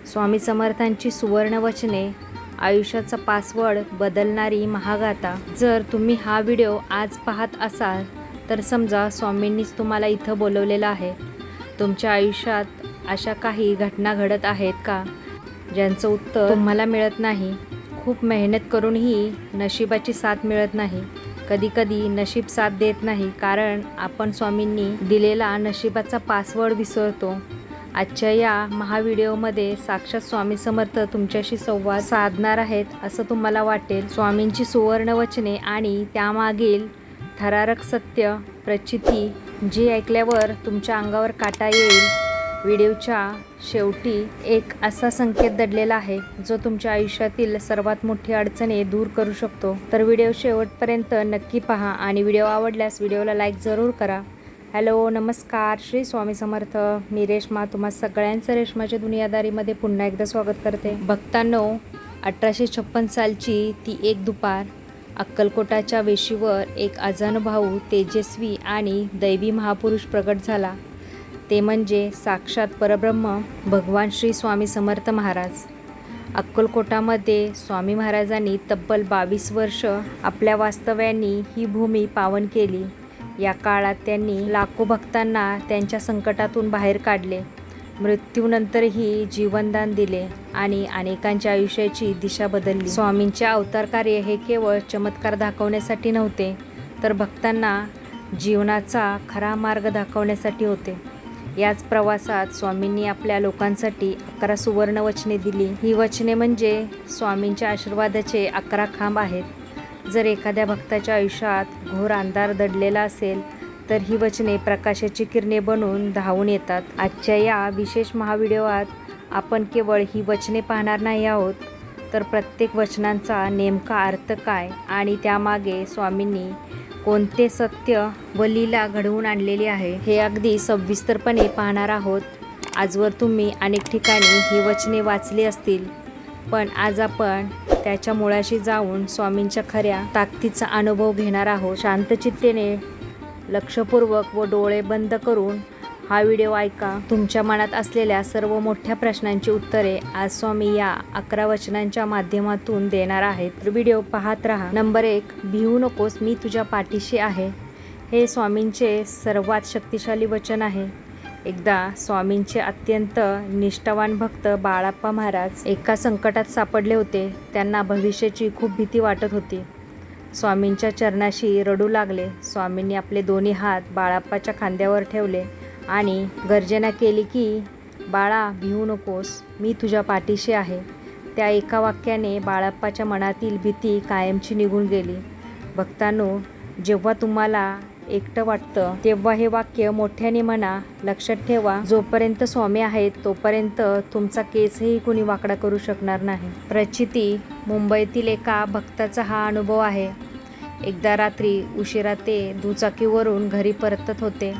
स्वामी समर्थांची सुवर्णवचने, आयुष्याचा पासवर्ड बदलणारी महागाथा। जर तुम्ही हा व्हिडिओ आज पाहत असाल तर समजा स्वामींनीच तुम्हाला इथं बोलवलेलं आहे। तुमच्या आयुष्यात अशा काही घटना घडत आहेत का ज्यांचं उत्तर तुम्हाला मिळत नाही? खूप मेहनत करूनही नशिबाची साथ मिळत नाही। कधीकधी नशीब साथ देत नाही कारण आपण स्वामींनी दिलेला नशिबाचा पासवर्ड विसरतो। आजच्या या महाव्हिडिओमध्ये साक्षात स्वामी समर्थ तुमच्याशी संवाद साधणार आहेत असं तुम्हाला वाटेल। स्वामींची सुवर्णवचने आणि त्यामागील थरारक सत्य प्रचिती जी ऐकल्यावर तुमच्या अंगावर काटा येईल। व्हिडिओच्या शेवटी एक असा संकेत दडलेला आहे जो तुमच्या आयुष्यातील सर्वात मोठी अडचणी दूर करू शकतो। तर व्हिडिओ शेवटपर्यंत नक्की पहा आणि व्हिडिओ आवडल्यास व्हिडिओला लाईक जरूर करा। हॅलो, नमस्कार, श्री स्वामी समर्थ। मी रेश्मा तुम्हा सगळ्यांचं रेश्माच्या दुनियादारीमध्ये पुन्हा एकदा स्वागत करते। भक्तांनो, 1856 सालची ती एक दुपार अक्कलकोटाच्या वेशीवर एक अजानुभाऊ, तेजस्वी आणि दैवी महापुरुष प्रगट झाला। ते म्हणजे साक्षात परब्रह्म भगवान श्री स्वामी समर्थ महाराज। अक्कलकोटामध्ये स्वामी महाराजांनी तब्बल 22 वर्ष आपल्या वास्तव्याने ही भूमी पावन केली। या काळात त्यांनी लाखो भक्तांना त्यांच्या संकटातून बाहेर काढले, मृत्यूनंतरही जीवनदान दिले आणि अनेकांच्या आयुष्याची दिशा बदलली। स्वामींचे अवतार कार्य हे केवळ चमत्कार दाखवण्यासाठी नव्हते, तर भक्तांना जीवनाचा खरा मार्ग दाखवण्यासाठी होते। याच प्रवासात स्वामींनी आपल्या लोकांसाठी 11 सुवर्ण वचने दिली। ही वचने म्हणजे स्वामींच्या आशीर्वादाचे 11 खांब आहेत। जर एखाद्या भक्ताच्या आयुष्यात घोर अंधार दडलेला असेल तर ही वचने प्रकाशाची किरणे बनून धावून येतात। आजच्या या विशेष महाव्हिडिओत आपण केवळ ही वचने पाहणार नाही आहोत, तर प्रत्येक वचनांचा नेमका अर्थ काय आणि त्यामागे स्वामींनी कोणते सत्य व लीला घडवून आणलेली आहे हे अगदी सविस्तरपणे पाहणार आहोत। आजवर तुम्ही अनेक ठिकाणी ही वचने वाचली असतील, पण आज आपण त्याच्या मुळाशी जाऊन स्वामींच्या खऱ्या ताकदीचा अनुभव घेणार आहोत। शांतचित्तेने, लक्षपूर्वक व डोळे बंद करून हा व्हिडिओ ऐका। तुमच्या मनात असलेल्या सर्व मोठ्या प्रश्नांची उत्तरे आज स्वामी या 11 वचनांच्या माध्यमातून देणार आहेत। तर व्हिडिओ पाहत राहा। नंबर 1, भिवू नकोस, मी तुझ्या पाठीशी आहे। हे स्वामींचे सर्वात शक्तिशाली वचन आहे। एकदा स्वामींचे अत्यंत निष्ठावान भक्त बाळाप्पा महाराज एका संकटात सापडले होते। त्यांना भविष्याची खूप भीती वाटत होती। स्वामींच्या चरणाशी रडू लागले। स्वामींनी आपले दोन्ही हात बाळाप्पाच्या खांद्यावर ठेवले आणि गर्जना केली की, बाळा, भिवू नकोस, मी तुझ्या पाठीशी आहे। त्या एका वाक्याने बाळाप्पाच्या मनातील भीती कायमची निघून गेली। भक्तांनो, जेव्हा तुम्हाला एकटं वाटतं तेव्हा हे वाक्य मोठ्याने म्हणा। लक्षात ठेवा, जोपर्यंत स्वामी आहेत तोपर्यंत तुमचा केसही कुणी वाकडा करू शकणार नाही। प्रचिती, मुंबईतील एका भक्ताचा हा अनुभव आहे। एकदा रात्री उशिरा ते दुचाकीवरून घरी परतत होते।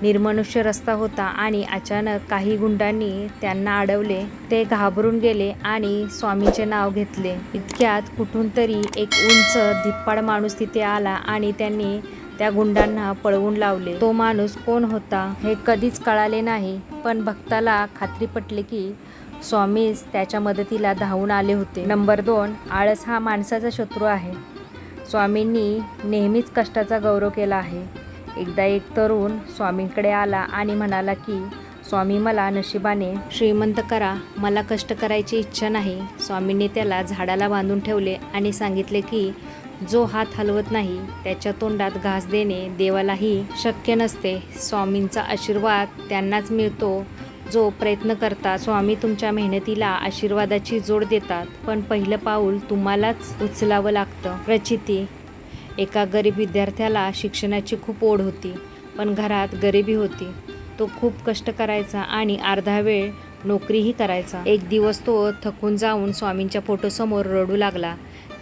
निर्मनुष्य रस्ता होता आणि अचानक काही गुंडांनी त्यांना अडवले। ते घाबरून गेले आणि स्वामींचे नाव घेतले। इतक्यात कुठून तरी एक उंच धिप्पाड माणूस तिथे आला आणि त्यांनी त्या गुंडांना पळवून लावले। तो माणूस कोण होता हे कधीच कळाले नाही, पण भक्ताला खात्री पटली की स्वामीच त्याच्या मदतीला धावून आले होते। नंबर 2, आळस हा माणसाचा शत्रू आहे। स्वामींनी नेहमीच कष्टाचा गौरव केला आहे। एकदा एक तरुण स्वामींकडे आला आणि म्हणाला की, स्वामी, मला नशिबाने श्रीमंत करा, मला कष्ट करायची इच्छा नाही। स्वामींनी त्याला झाडाला बांधून ठेवले आणि सांगितले की, जो हात हलवत नाही त्याच्या तोंडात घास देणे देवालाही शक्य नसते। स्वामींचा आशीर्वाद त्यांनाच मिळतो जो प्रयत्न करतात। स्वामी तुमच्या मेहनतीला आशीर्वादाची जोड देतात, पण पहिलं पाऊल तुम्हालाच उचलावं लागतं। प्रचिती, एका गरीब विद्यार्थ्याला शिक्षणाची खूप ओढ होती, पण घरात गरिबी होती। तो खूप कष्ट करायचा आणि अर्धा वेळ नोकरीही करायचा। एक दिवस तो थकून जाऊन स्वामींच्या फोटोसमोर रडू लागला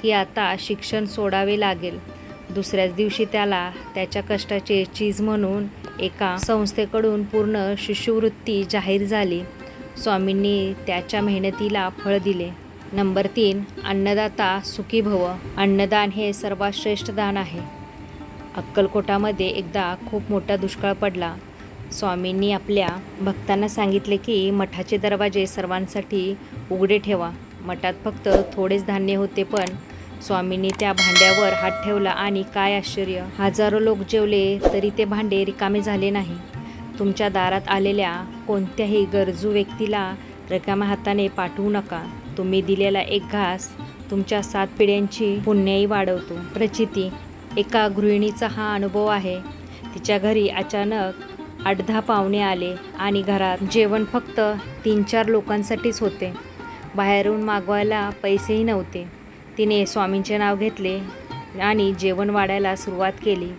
की आता शिक्षण सोडावे लागेल। दुसऱ्याच दिवशी त्याला त्याच्या कष्टाचे चीज म्हणून एका संस्थेकडून पूर्ण शिष्यवृत्ती जाहीर झाली। स्वामींनी त्याच्या मेहनतीला फळ दिले। नंबर 3, अन्नदाता सुखी भव। अन्नदान हे सर्वात श्रेष्ठ दान आहे। अक्कलकोटामध्ये एकदा खूप मोठा दुष्काळ पडला। स्वामींनी आपल्या भक्तांना सांगितले की मठाचे दरवाजे सर्वांसाठी उघडे ठेवा. मठात फक्त थोडेच धान्य होते, पण स्वामींनी त्या भांड्यावर हात ठेवला आणि काय आश्चर्य, हजारो लोक जेवले तरी ते भांडे रिकामे झाले नाही. तुमच्या दारात आलेल्या कोणत्याही गरजू व्यक्तीला रिकाम्या हाताने पाठवू नका. तुम्ही दिलेला एक घास तुमच्या 7 पिढ्यांची पुण्याई वाढवतो. प्रचिती. एका गृहिणीचा हा अनुभव आहे. तिच्या घरी अचानक 8-10 पाहुणे आले आणि घरात जेवण फक्त 3-4 लोकांसाठीच होते. बाहेरून मागवायला पैसेही नव्हते. तिने स्वामींचे नाव घेतले आणि जेवण वाढायला सुरुवात केली.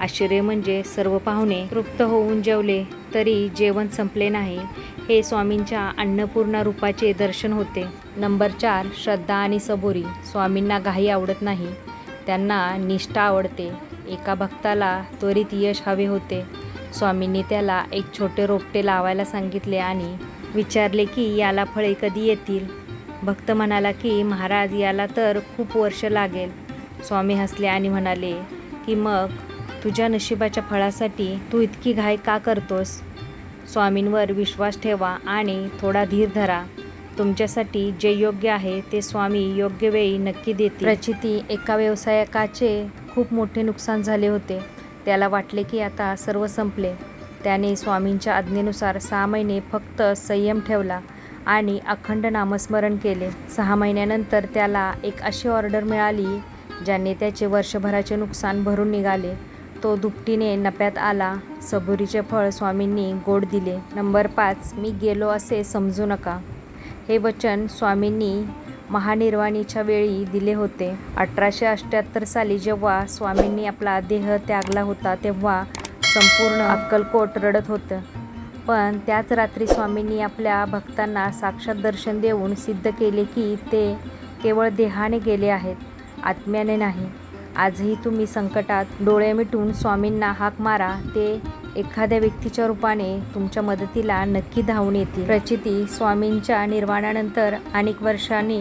आश्चर्य म्हणजे सर्व पाहुणे तृप्त होऊन जेवले तरी जेवण संपले नाही. हे स्वामींच्या अन्नपूर्णा रूपाचे दर्शन होते. नंबर 4. श्रद्धा आणि सबुरी. स्वामींना घाई आवडत नाही, त्यांना निष्ठा आवडते. एका भक्ताला त्वरित यश हवे होते. स्वामींनी त्याला एक छोटे रोपटे लावायला सांगितले आणि विचारले की याला फळे कधी येतील. भक्त म्हणाला की महाराज, याला तर खूप वर्ष लागेल. स्वामी हसले आणि म्हणाले की मग तुझ्या नशिबाच्या फळासाठी तू इतकी घाई का करतोस? स्वामींवर विश्वास ठेवा आणि थोडा धीर धरा. तुमच्यासाठी जे योग्य आहे ते स्वामी योग्य वेळी नक्की देतील. प्रचिती. एका व्यावसायिकाचे खूप मोठे नुकसान झाले होते. त्याला वाटले की आता सर्व संपले. त्याने स्वामींच्या आज्ञेनुसार 6 महिने फक्त संयम ठेवला आणि अखंड नामस्मरण केले. 6 महिन्यानंतर त्याला एक अशी ऑर्डर मिळाली ज्याने त्याचे वर्षभराचे नुकसान भरून निघाले. तो दुपटीने नफ्यात आला. सबुरीचे फळ स्वामींनी गोड दिले. नंबर 5. मी गेलो असे समजू नका. हे वचन स्वामींनी महानिर्वाणीच्या वेळी दिले होते. 1878 साली जेव्हा स्वामींनी आपला देह त्यागला होता तेव्हा संपूर्ण अक्कलकोट रडत होतं. पण त्याच रात्री स्वामींनी आपल्या भक्तांना साक्षात दर्शन देऊन सिद्ध केले की ते केवळ देहाने गेले आहेत, आत्म्याने नाही. आजही तुम्ही संकटात डोळे मिटून स्वामींना हाक मारा, ते एखाद्या व्यक्तीच्या रूपाने तुमच्या मदतीला नक्की धावून येतील. प्रचिती. स्वामींच्या निर्वाणानंतर अनेक वर्षांनी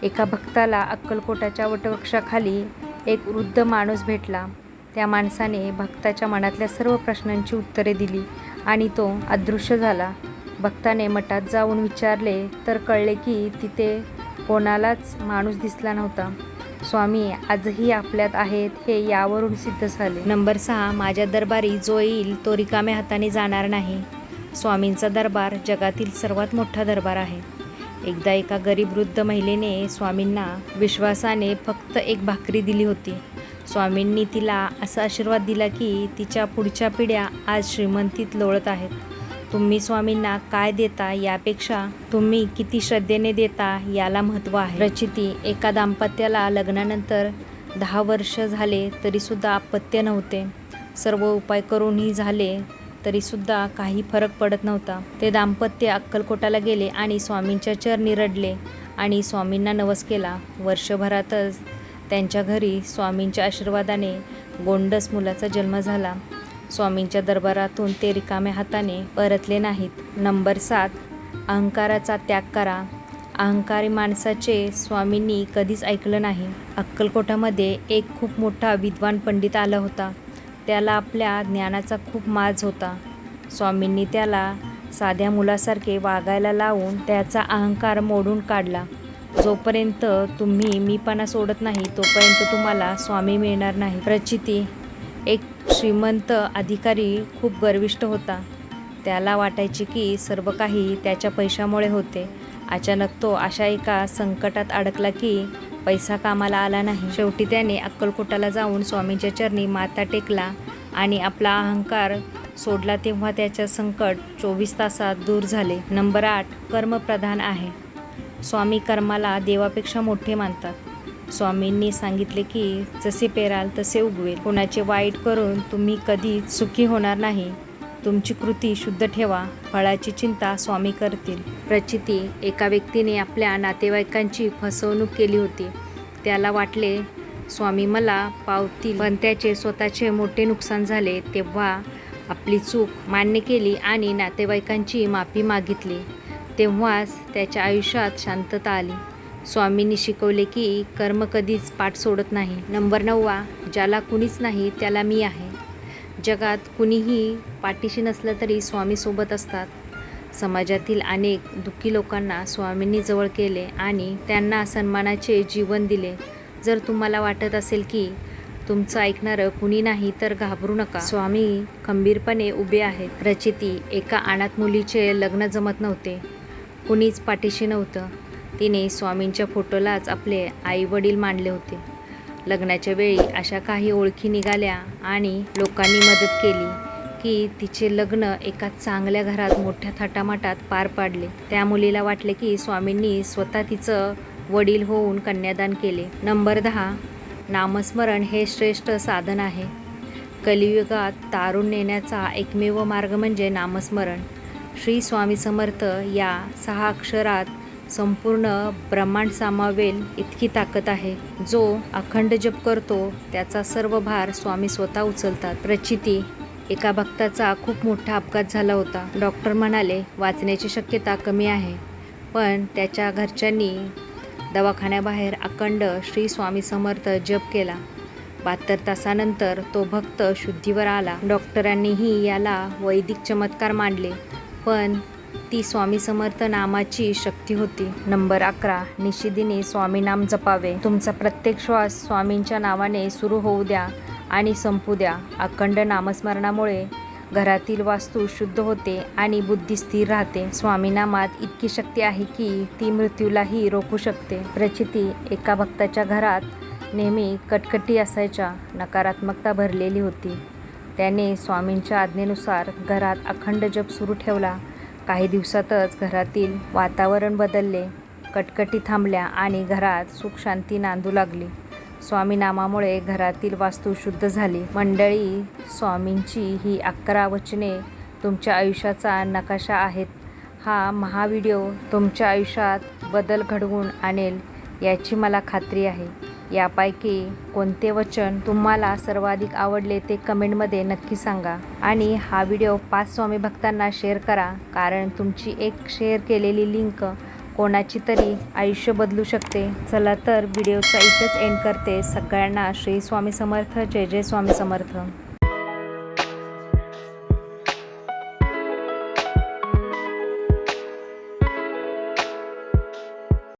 एका भक्ताला अक्कलकोटाच्या वटवृक्षाखाली एक वृद्ध माणूस भेटला. त्या माणसाने भक्ताच्या मनातल्या सर्व प्रश्नांची उत्तरे दिली आणि तो अदृश्य झाला. भक्ताने मठात जाऊन विचारले तर कळले की तिथे कोणालाच माणूस दिसला नव्हता. स्वामी आजही आपल्यात आहेत हे यावरून सिद्ध झाले. नंबर 6. माझ्या दरबारी जो येईल तो रिकाम्या हाताने जाणार नाही. स्वामींचा दरबार जगातील सर्वात मोठा दरबार आहे. एकदा एका गरीब वृद्ध महिलेने स्वामींना विश्वासाने फक्त एक भाकरी दिली होती. स्वामींनी तिला असा आशीर्वाद दिला की तिच्या पुढच्या पिढ्या आज श्रीमंतीत लोळत आहेत. तुम्ही स्वामींना काय देता यापेक्षा तुम्ही किती श्रद्धेने देता याला महत्त्व आहे. प्रचिती. एका दाम्पत्याला लग्नानंतर 10 वर्ष झाले तरीसुद्धा अपत्य नव्हते. सर्व उपाय करूनही झाले तरीसुद्धा काही फरक पडत नव्हता. ते दाम्पत्य अक्कलकोटाला गेले आणि स्वामींच्या चरणी रडले आणि स्वामींना नवस केला. वर्षभरातच त्यांच्या घरी स्वामींच्या आशीर्वादाने गोंडस मुलाचा जन्म झाला. स्वामींच्या दरबारातून ते रिकाम्या हाताने परतले नाहीत. नंबर 7. अहंकाराचा त्याग करा. अहंकारी माणसाचे स्वामींनी कधीच ऐकलं नाही. अक्कलकोटामध्ये एक खूप मोठा विद्वान पंडित आला होता. त्याला आपल्या ज्ञानाचा खूप माज होता. स्वामींनी त्याला साध्या मुलासारखे वागायला लावून त्याचा अहंकार मोडून काढला. जोपर्यंत तुम्ही मीपणा सोडत नाही तोपर्यंत तुम्हाला स्वामी मिळणार नाही. प्रचिती. एक श्रीमंत अधिकारी खूप गर्विष्ठ होता. त्याला वाटायचे की सर्व काही त्याच्या पैशामुळे होते. अचानक तो अशा एका संकटात अडकला की पैसा कामाला आला नाही. शेवटी त्याने अक्कलकोटाला जाऊन स्वामींच्या चरणी माथा टेकला आणि आपला अहंकार सोडला. तेव्हा त्याचे संकट 24 तासात दूर झाले. नंबर 8. कर्मप्रधान आहे. स्वामी कर्माला देवापेक्षा मोठे मानतात. स्वामींनी सांगितले की जसे पेराल तसे उगवेल. कोणाचे वाईट करून तुम्ही कधीच सुखी होणार नाही. तुमची कृती शुद्ध ठेवा, फळाची चिंता स्वामी करतील. प्रचिती. एका व्यक्तीने आपल्या नातेवाईकांची फसवणूक केली होती. त्याला वाटले स्वामी मला पावतील, पण त्याचे स्वतःचे मोठे नुकसान झाले. तेव्हा आपली चूक मान्य केली आणि नातेवाईकांची माफी मागितली. तेव्हाच त्याच्या आयुष्यात शांतता आली. स्वामींनी शिकवले की कर्म कधीच पाठ सोडत नाही. नंबर 9. ज्याला कुणीच नाही त्याला मी आहे. जगात कुणीही पाठीशी नसलं तरी स्वामी सोबत असतात. समाजातील अनेक दुःखी लोकांना स्वामींनी जवळ केले आणि त्यांना सन्मानाचे जीवन दिले. जर तुम्हाला वाटत असेल की तुमचं ऐकणारं कुणी नाही तर घाबरू नका. स्वामी खंबीरपणे उभे आहेत. प्रचिती एका अनाथ मुलीचे लग्न जमत नव्हते. कुणीच पाठीशी नव्हतं. तिने स्वामींच्या फोटोलाच आपले आई वडील मानले होते. लग्नाच्या वेळी अशा काही ओळखी निघाल्या आणि लोकांनी मदत केली की तिचे लग्न एका चांगल्या घरात मोठ्या थाटामाटात पार पाडले. त्या मुलीला वाटले की स्वामींनी स्वतः तिचं वडील होऊन कन्यादान केले. नंबर 10, नामस्मरण हे श्रेष्ठ साधन आहे. कलियुगात तारून नेण्याचा एकमेव मार्ग म्हणजे नामस्मरण. श्री स्वामी समर्थ या 6 अक्षरात संपूर्ण ब्रह्मांड सामावेल इतकी ताकद आहे. जो अखंड जप करतो त्याचा सर्व भार स्वामी स्वतः उचलतात. प्रचिती एका भक्ताचा खूप मोठा अपघात झाला होता. डॉक्टर म्हणाले वाचण्याची शक्यता कमी आहे, पण त्याच्या घरच्यांनी दवाखान्याबाहेर अखंड श्री स्वामी समर्थ जप केला. 72 तासानंतर तो भक्त शुद्धीवर आला. डॉक्टरांनीही याला वैदिक चमत्कार मानले, पण ती स्वामी समर्थ नामाची शक्ती होती. नंबर 11, निशिदिनी स्वामी नाम जपावे. तुमचा प्रत्येक श्वास स्वामींच्या नावाने सुरू होऊ द्या आणि संपू द्या. अखंड नामस्मरणामुळे घरातील वास्तू शुद्ध होते आणि बुद्धी स्थिर राहते. स्वामीनामात इतकी शक्ती आहे की ती मृत्यूलाही रोखू शकते. प्रचिती एका भक्ताच्या घरात नेहमी कटकटी असायच्या. नकारात्मकता भरलेली होती. त्याने स्वामींच्या आज्ञेनुसार घरात अखंड जप सुरू ठेवला. काही दिवसातच घरातील वातावरण बदलले. कटकटी थांबल्या आणि घरात सुख शांती नांदू लागली. स्वामी नामामुळे घरातील वास्तू शुद्ध झाली. मंडळी, स्वामींची ही 11 वचने तुमच्या आयुष्याचा नकाशा आहेत. हा व्हिडिओ तुमच्या आयुष्यात बदल घडवून आणेल याची मला खात्री आहे. यापैकी कोणते वचन तुम्हाला सर्वाधिक आवडले ते कमेंटमध्ये नक्की सांगा आणि हा व्हिडिओ 5 स्वामी भक्तांना शेअर करा, कारण तुमची एक शेअर केलेली लिंक कोणाची तरी आयुष्य बदलू शकते. चला तर व्हिडिओचा इथेच एंड करते. सगळ्यांना श्री स्वामी समर्थ. जय जय स्वामी समर्थ.